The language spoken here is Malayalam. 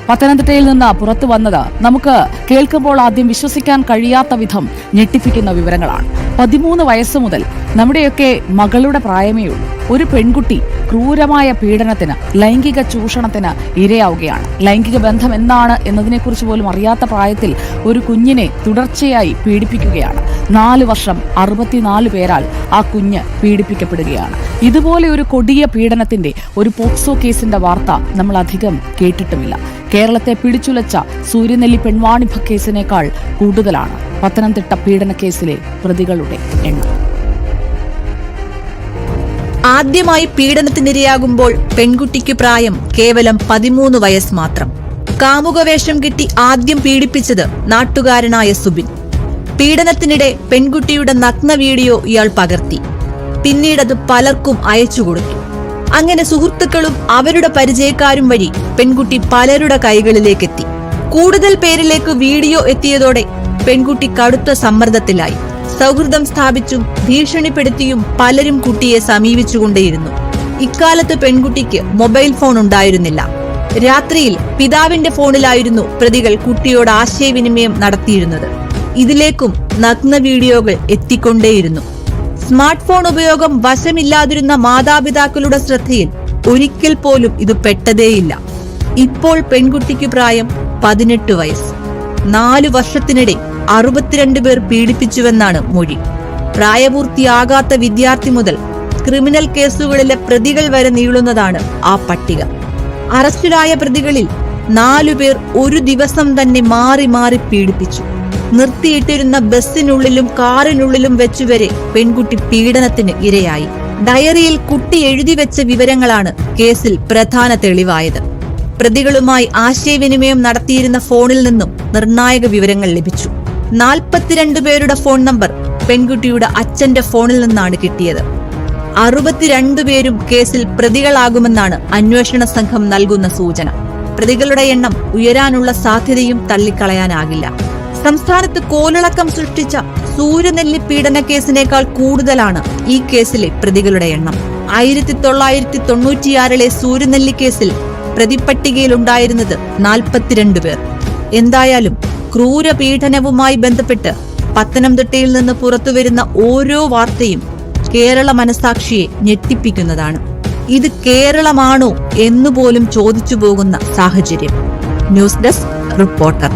പത്തനംതിട്ടയിൽ നിന്ന് പുറത്തു വന്നത് നമുക്ക് കേൾക്കുമ്പോൾ ആദ്യം വിശ്വസിക്കാൻ കഴിയാത്ത വിധം ഞെട്ടിപ്പിക്കുന്ന വിവരങ്ങളാണ്. 13 വയസ്സ് മുതൽ നമ്മുടെയൊക്കെ മകളുടെ പ്രായമേ ഉള്ളൂ ഒരു പെൺകുട്ടി ക്രൂരമായ പീഡനത്തിന്, ലൈംഗിക ചൂഷണത്തിന് ഇരയാവുകയാണ്. ലൈംഗിക ബന്ധം എന്താണ് എന്നതിനെക്കുറിച്ച് പോലും അറിയാത്ത പ്രായത്തിൽ ഒരു കുഞ്ഞിനെ തുടർച്ചയായി പീഡിപ്പിക്കുകയാണ്. 4 വർഷം 64 പേരാൽ ആ കുഞ്ഞ് പീഡിപ്പിക്കപ്പെടുകയാണ്. ഇതുപോലെ ഒരു കൊടിയ പീഡനത്തിന്റെ ഒരു പോക്സോ കേസിന്റെ വാർത്ത നമ്മൾ അധികം കേട്ടിട്ടുമില്ല. കേരളത്തെ പിടിച്ചുലച്ച സൂര്യനെല്ലി പെൺവാണിഭ കേസിനേക്കാൾ കൂടുതലാണ് പത്തനംതിട്ട പീഡന കേസിലെ പ്രതികളുടെ എണ്ണം. ആദ്യമായി പീഡനത്തിനിരയാകുമ്പോൾ പെൺകുട്ടിക്ക് പ്രായം കേവലം 13 വയസ്സ് മാത്രം. കാമുകവേഷം കിട്ടി ആദ്യം പീഡിപ്പിച്ചത് നാട്ടുകാരനായ സുബിൻ. പീഡനത്തിനിടെ പെൺകുട്ടിയുടെ നഗ്ന വീഡിയോ ഇയാൾ പകർത്തി. പിന്നീടത് പലർക്കും അയച്ചുകൊടുത്തു. അങ്ങനെ സുഹൃത്തുക്കളും അവരുടെ പരിചയക്കാരും വഴി പെൺകുട്ടി പലരുടെ കൈകളിലേക്കെത്തി. കൂടുതൽ പേരിലേക്ക് വീഡിയോ എത്തിയതോടെ പെൺകുട്ടി കടുത്ത സമ്മർദ്ദത്തിലായി. സൗഹൃദം സ്ഥാപിച്ചും ഭീഷണിപ്പെടുത്തിയും പലരും കുട്ടിയെ സമീപിച്ചുകൊണ്ടേയിരുന്നു. ഇക്കാലത്ത് പെൺകുട്ടിക്ക് മൊബൈൽ ഫോൺ ഉണ്ടായിരുന്നില്ല. രാത്രിയിൽ പിതാവിന്റെ ഫോണിലായിരുന്നു പ്രതികൾ കുട്ടിയോട് ആശയവിനിമയം നടത്തിയിരുന്നത്. ഇതിലേക്കും നഗ്ന വീഡിയോകൾ എത്തിക്കൊണ്ടേയിരുന്നു. സ്മാർട്ട് ഫോൺ ഉപയോഗം വശമില്ലാതിരുന്ന മാതാപിതാക്കളുടെ ശ്രദ്ധയിൽ ഒരിക്കൽ പോലും ഇത് പെട്ടതേയില്ല. ഇപ്പോൾ പെൺകുട്ടിക്ക് പ്രായം 18 വയസ്സ്. 4 വർഷത്തിനിടെ 62 പേർ പീഡിപ്പിച്ചുവെന്നാണ് മൊഴി. പ്രായപൂർത്തിയാകാത്ത വിദ്യാർത്ഥി മുതൽ ക്രിമിനൽ കേസുകളിലെ പ്രതികൾ വരെ നീളുന്നതാണ് ആ പട്ടിക. അറസ്റ്റിലായ പ്രതികളിൽ 4 പേർ ഒരു ദിവസം തന്നെ മാറി മാറി പീഡിപ്പിച്ചു. നിർത്തിയിട്ടിരുന്ന ബസ്സിനുള്ളിലും കാറിനുള്ളിലും വെച്ചുവരെ പെൺകുട്ടി പീഡനത്തിന് ഇരയായി. ഡയറിയിൽ കുട്ടി എഴുതിവെച്ച വിവരങ്ങളാണ് കേസിൽ പ്രധാന തെളിവായത്. പ്രതികളുമായി ആശയവിനിമയം നടത്തിയിരുന്ന ഫോണിൽ നിന്നും നിർണായക വിവരങ്ങൾ ലഭിച്ചു. 42 പേരുടെ ഫോൺ നമ്പർ പെൺകുട്ടിയുടെ അച്ഛന്റെ ഫോണിൽ നിന്നാണ് കിട്ടിയത്. 62 പേരും കേസിൽ പ്രതികളാകുമെന്നാണ് അന്വേഷണ സംഘം നൽകുന്ന സൂചന. പ്രതികളുടെ എണ്ണം ഉയരാനുള്ള സാധ്യതയും തള്ളിക്കളയാനാകില്ല. സംസ്ഥാനത്ത് കോളിളക്കം സൃഷ്ടിച്ച സൂര്യനെല്ലി പീഡന കേസിനേക്കാൾ കൂടുതലാണ് ഈ കേസിലെ പ്രതികളുടെ എണ്ണം. 1996 സൂര്യനെല്ലി കേസിൽ പ്രതിപട്ടികയിലുണ്ടായിരുന്നത് 42 പേർ. എന്തായാലും ക്രൂരപീഡനവുമായി ബന്ധപ്പെട്ട് പത്തനംതിട്ടയിൽ നിന്ന് പുറത്തുവരുന്ന ഓരോ വാർത്തയും കേരള മനസാക്ഷിയെ ഞെട്ടിപ്പിക്കുന്നതാണ്. ഇത് കേരളമാണോ എന്നുപോലും ചോദിച്ചു പോകുന്ന സാഹചര്യം. News desk reporter.